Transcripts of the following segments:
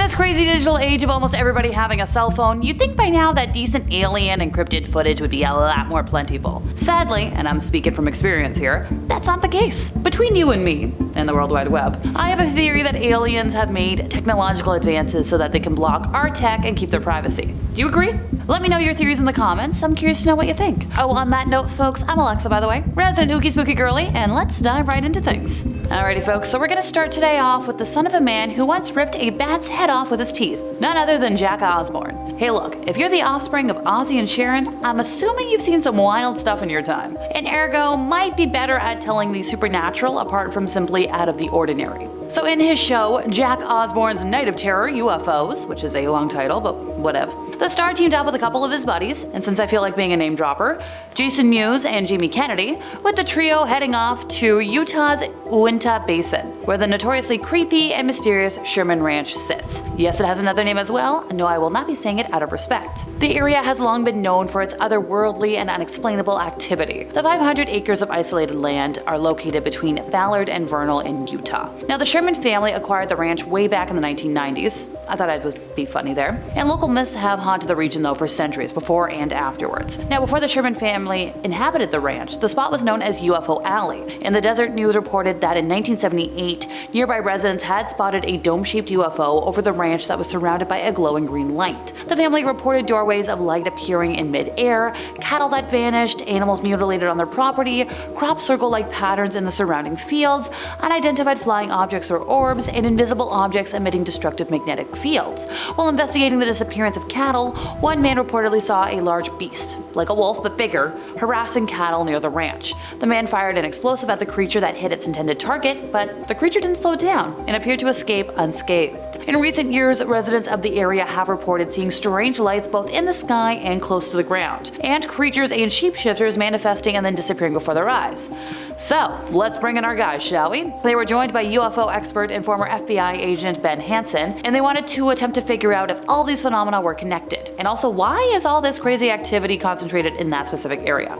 this crazy digital age of almost everybody having a cell phone, you'd think by now that decent alien encrypted footage would be a lot more plentiful. Sadly, and I'm speaking from experience here, that's not the case. Between you and me, and the World Wide Web, I have a theory that aliens have made technological advances so that they can block our tech and keep their privacy. Do you agree? Let me know your theories in the comments. I'm curious to know what you think. Oh, on that note, folks, I'm Alexa, by the way, resident ookie spooky girly, and let's dive right into things. Alrighty, folks, so we're gonna start today off with the son of a man who once ripped a bat's head off with his teeth. None other than Jack Osbourne. Hey look, if you're the offspring of Ozzy and Sharon, I'm assuming you've seen some wild stuff in your time, and ergo might be better at telling the supernatural apart from simply out of the ordinary. So in his show, Jack Osbourne's Night of Terror, UFOs, which is a long title, but whatever, the star teamed up with a couple of his buddies, and since I feel like being a name dropper, Jason Mewes and Jamie Kennedy, with the trio heading off to Utah's Uinta Basin, where the notoriously creepy and mysterious Sherman Ranch sits. Yes, it has another name as well. No, I will not be saying it out of respect. The area has long been known for its otherworldly and unexplainable activity. The 500 acres of isolated land are located between Ballard and Vernal in Utah. Now, the Sherman family acquired the ranch way back in the 1990s. I thought I'd be funny there. And local myths have haunted the region though for centuries, before and afterwards. Now, before the Sherman family inhabited the ranch, the spot was known as UFO Alley, and the Desert News reported that in 1978, nearby residents had spotted a dome-shaped UFO over the ranch that was surrounded by a glowing green light. The family reported doorways of light appearing in mid-air, cattle that vanished, animals mutilated on their property, crop circle-like patterns in the surrounding fields, unidentified flying objects or orbs, and invisible objects emitting destructive magnetic fields. While investigating the disappearance of cattle, one man reportedly saw a large beast, like a wolf but bigger, harassing cattle near the ranch. The man fired an explosive at the creature that hit its intended target, but the creature didn't slow down and appeared to escape unscathed. In recent years, residents of the area have reported seeing strange lights both in the sky and close to the ground, and creatures and shapeshifters manifesting and then disappearing before their eyes. So, let's bring in our guys, shall we? They were joined by UFO expert and former FBI agent Ben Hansen, and they wanted to attempt to figure out if all these phenomena were connected, and also why is all this crazy activity concentrated in that specific area.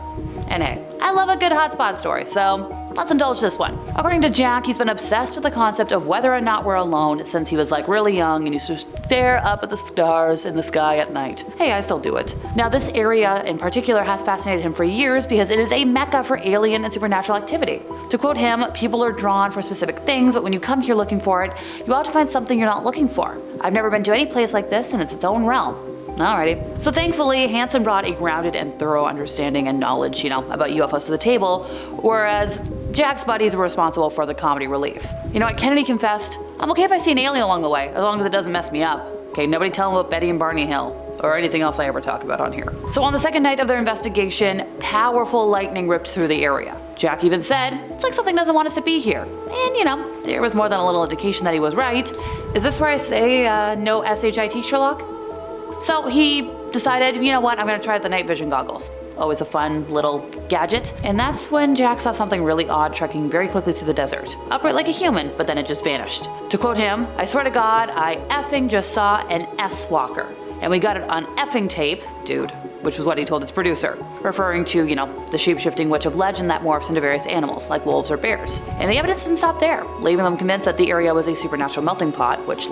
And hey, I love a good hotspot story, so let's indulge this one. According to Jack, he's been obsessed with the concept of whether or not we're alone since he was like really young and used to stare up at the stars in the sky at night. Hey, I still do it. Now, this area in particular has fascinated him for years because it is a mecca for alien and supernatural activity. To quote him, people are drawn for specific things, but when you come here looking for it, you ought to find something you're not looking for. I've never been to any place like this, and it's its own realm. Alrighty. So thankfully, Hansen brought a grounded and thorough understanding and knowledge, about UFOs to the table, whereas Jack's buddies were responsible for the comedy relief. You know what, Kennedy confessed, I'm okay if I see an alien along the way, as long as it doesn't mess me up. Okay, nobody tell him about Betty and Barney Hill, or anything else I ever talk about on here. So on the second night of their investigation, powerful lightning ripped through the area. Jack even said, it's like something doesn't want us to be here. And there was more than a little indication that he was right. Is this where I say, no SHIT, Sherlock? So he decided, you know what, I'm gonna try the night vision goggles. Always a fun little gadget. And that's when Jack saw something really odd trekking very quickly through the desert. Upright like a human, but then it just vanished. To quote him, I swear to God, I effing just saw an S-walker. And we got it on effing tape, dude, which was what he told its producer, referring to, the shape-shifting witch of legend that morphs into various animals, like wolves or bears. And the evidence didn't stop there, leaving them convinced that the area was a supernatural melting pot, which,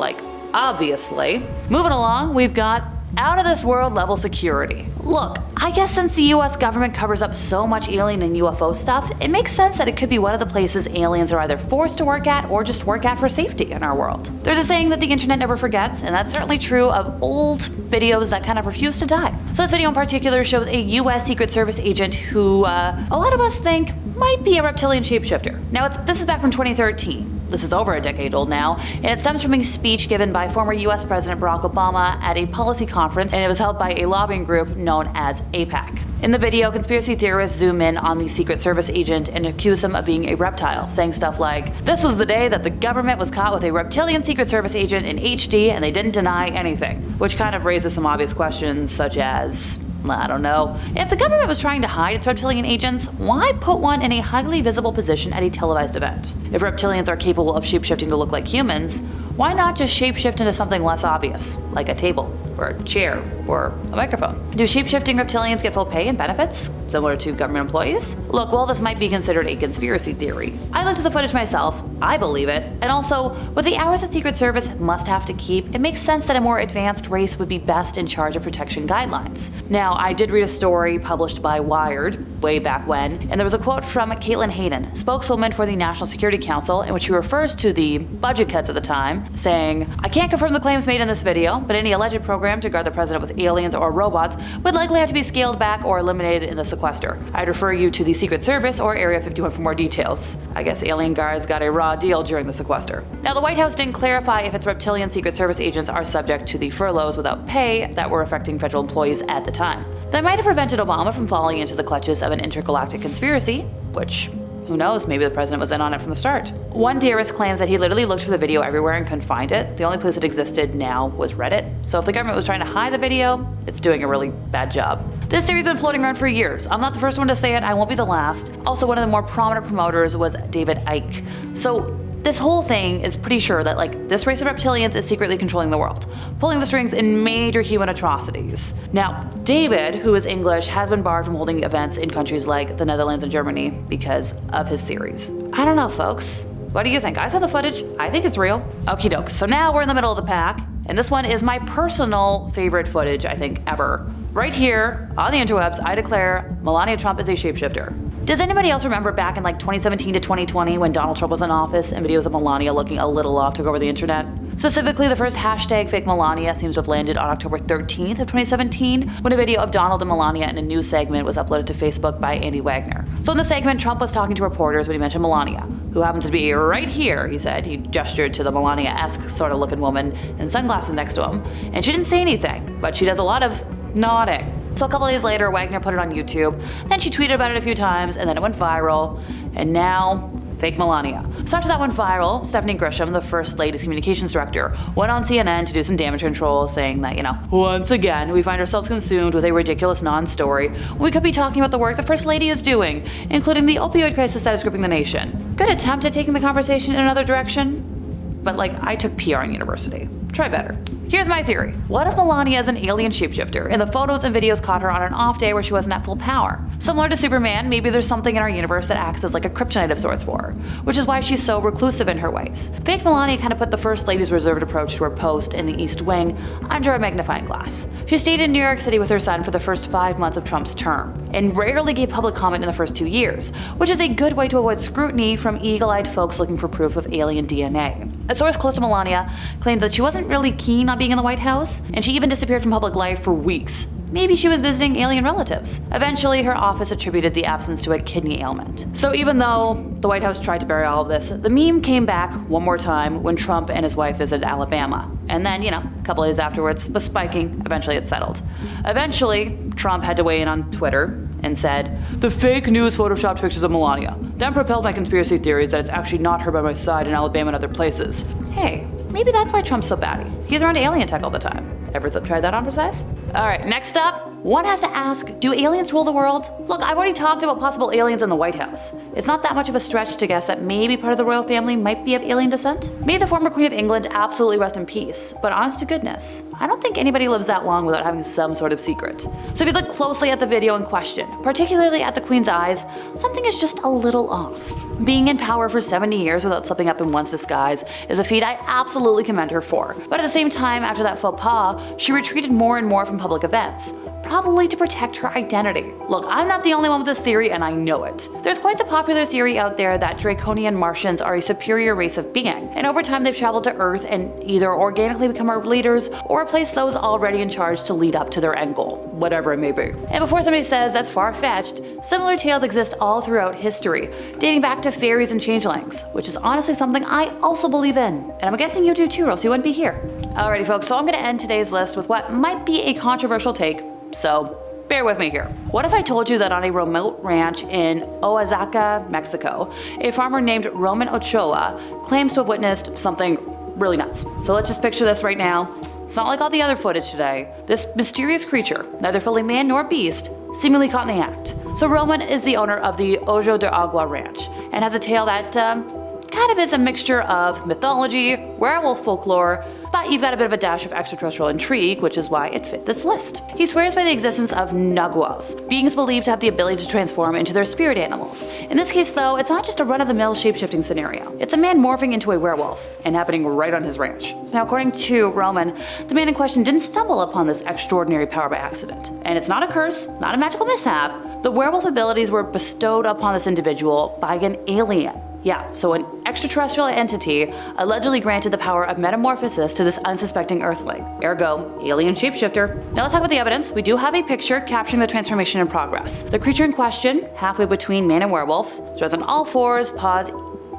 obviously. Moving along, we've got out of this world level security. Look, I guess since the US government covers up so much alien and UFO stuff, it makes sense that it could be one of the places aliens are either forced to work at or just work at for safety in our world. There's a saying that the internet never forgets, and that's certainly true of old videos that kind of refuse to die. So this video in particular shows a US Secret Service agent who a lot of us think might be a reptilian shapeshifter. Now this is back from 2013. This is over a decade old now, and it stems from a speech given by former US President Barack Obama at a policy conference, and it was held by a lobbying group known as AIPAC. In the video, conspiracy theorists zoom in on the Secret Service agent and accuse him of being a reptile, saying stuff like, this was the day that the government was caught with a reptilian Secret Service agent in HD and they didn't deny anything, which kind of raises some obvious questions such as, I don't know. If the government was trying to hide its reptilian agents, why put one in a highly visible position at a televised event? If reptilians are capable of shapeshifting to look like humans, Why not just shapeshift into something less obvious, like a table, or a chair, or a microphone? Do shapeshifting reptilians get full pay and benefits, similar to government employees? Look, while this might be considered a conspiracy theory, I looked at the footage myself, I believe it, and also, with the hours that Secret Service must have to keep, it makes sense that a more advanced race would be best in charge of protection guidelines. Now, I did read a story published by Wired way back when, and there was a quote from Caitlin Hayden, spokeswoman for the National Security Council, in which she refers to the budget cuts at the time, saying, "I can't confirm the claims made in this video, but any alleged program to guard the president with aliens or robots would likely have to be scaled back or eliminated in the sequester. I'd refer you to the Secret Service or Area 51 for more details." I guess alien guards got a raw deal during the sequester. Now, the White House didn't clarify if its reptilian Secret Service agents are subject to the furloughs without pay that were affecting federal employees at the time. That might have prevented Obama from falling into the clutches of an intergalactic conspiracy, which, who knows, maybe the president was in on it from the start. One theorist claims that he literally looked for the video everywhere and couldn't find it. The only place it existed now was Reddit. So if the government was trying to hide the video, it's doing a really bad job. This theory's been floating around for years. I'm not the first one to say it, I won't be the last. Also, one of the more prominent promoters was David Icke. So this whole thing is pretty sure that this race of reptilians is secretly controlling the world, pulling the strings in major human atrocities. Now, David, who is English, has been barred from holding events in countries like the Netherlands and Germany because of his theories. I don't know, folks. What do you think? I saw the footage. I think it's real. Okie doke. So now we're in the middle of the pack, and this one is my personal favorite footage, I think, ever. Right here, on the interwebs, I declare Melania Trump is a shapeshifter. Does anybody else remember back in 2017 to 2020 when Donald Trump was in office and videos of Melania looking a little off took over the internet? Specifically, the first hashtag fake Melania seems to have landed on October 13th of 2017 when a video of Donald and Melania in a news segment was uploaded to Facebook by Andy Wagner. So in the segment, Trump was talking to reporters when he mentioned Melania, who happens to be right here, he said. He gestured to the Melania-esque sort of looking woman in sunglasses next to him, and she didn't say anything, but she does a lot of nodding. So a couple days later, Wagner put it on YouTube, then she tweeted about it a few times, and then it went viral, and now, fake Melania. So after that went viral, Stephanie Grisham, the First Lady's communications director, went on CNN to do some damage control, saying that, once again, we find ourselves consumed with a ridiculous non-story when we could be talking about the work the First Lady is doing, including the opioid crisis that is gripping the nation. Good attempt at taking the conversation in another direction, but I took PR in university. Try better. Here's my theory. What if Melania is an alien shapeshifter and the photos and videos caught her on an off day where she wasn't at full power? Similar to Superman, maybe there's something in our universe that acts as like a kryptonite of sorts for her, which is why she's so reclusive in her ways. Fake Melania kind of put the First Lady's reserved approach to her post in the East Wing under a magnifying glass. She stayed in New York City with her son for the first 5 months of Trump's term, and rarely gave public comment in the first 2 years, which is a good way to avoid scrutiny from eagle-eyed folks looking for proof of alien DNA. A source close to Melania claimed that she wasn't really keen on being in the White House, and she even disappeared from public life for weeks. Maybe she was visiting alien relatives. Eventually, her office attributed the absence to a kidney ailment. So even though the White House tried to bury all of this, the meme came back one more time when Trump and his wife visited Alabama. And then, a couple days afterwards, was spiking. Eventually it settled. Eventually, Trump had to weigh in on Twitter and said, "The fake news photoshopped pictures of Melania then propelled my conspiracy theories that it's actually not her by my side in Alabama and other places." Hey, maybe that's why Trump's so batty. He's around alien tech all the time. Ever tried that on for size? Alright, next up, one has to ask, do aliens rule the world? Look, I've already talked about possible aliens in the White House. It's not that much of a stretch to guess that maybe part of the royal family might be of alien descent. May the former Queen of England absolutely rest in peace, but honest to goodness, I don't think anybody lives that long without having some sort of secret. So if you look closely at the video in question, particularly at the Queen's eyes, something is just a little off. Being in power for 70 years without slipping up in one's disguise is a feat I absolutely commend her for. But at the same time, after that faux pas, she retreated more and more from public events, probably to protect her identity. Look, I'm not the only one with this theory, and I know it. There's quite the popular theory out there that Draconian Martians are a superior race of being, and over time they've traveled to Earth and either organically become our leaders or replace those already in charge to lead up to their end goal, whatever it may be. And before somebody says that's far-fetched, similar tales exist all throughout history, dating back to fairies and changelings, which is honestly something I also believe in. And I'm guessing you do too, or else you wouldn't be here. Alrighty folks, so I'm gonna end today's list with what might be a controversial take, so bear with me here. What if I told you that on a remote ranch in Oaxaca, Mexico, a farmer named Roman Ochoa claims to have witnessed something really nuts? So let's just picture this right now. It's not like all the other footage today. This mysterious creature, neither fully man nor beast, seemingly caught in the act. So Roman is the owner of the Ojo de Agua Ranch and has a tale that kind kind of is a mixture of mythology, werewolf folklore, but you've got a bit of a dash of extraterrestrial intrigue, which is why it fit this list. He swears by the existence of naguals, beings believed to have the ability to transform into their spirit animals. In this case though, it's not just a run-of-the-mill shapeshifting scenario. It's a man morphing into a werewolf, and happening right on his ranch. Now according to Roman, the man in question didn't stumble upon this extraordinary power by accident. And it's not a curse, not a magical mishap. The werewolf abilities were bestowed upon this individual by an alien. Yeah, so an extraterrestrial entity allegedly granted the power of metamorphosis to this unsuspecting earthling. Ergo, alien shapeshifter. Now let's talk about the evidence. We do have a picture capturing the transformation in progress. The creature in question, halfway between man and werewolf, stands on all fours, paws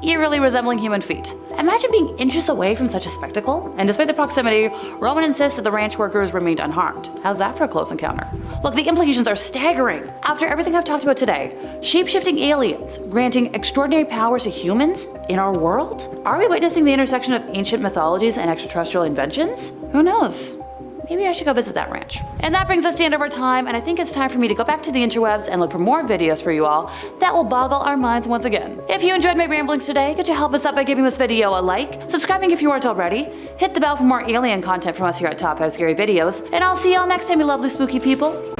eerily resembling human feet. Imagine being inches away from such a spectacle, and despite the proximity, Roman insists that the ranch workers remained unharmed. How's that for a close encounter? Look, the implications are staggering. After everything I've talked about today, shape-shifting aliens granting extraordinary powers to humans in our world? Are we witnessing the intersection of ancient mythologies and extraterrestrial inventions? Who knows? Maybe I should go visit that ranch. And that brings us to the end of our time, and I think it's time for me to go back to the interwebs and look for more videos for you all that will boggle our minds once again. If you enjoyed my ramblings today, could you help us out by giving this video a like, subscribing if you aren't already, hit the bell for more alien content from us here at Top 5 Scary Videos, and I'll see y'all next time, you lovely spooky people.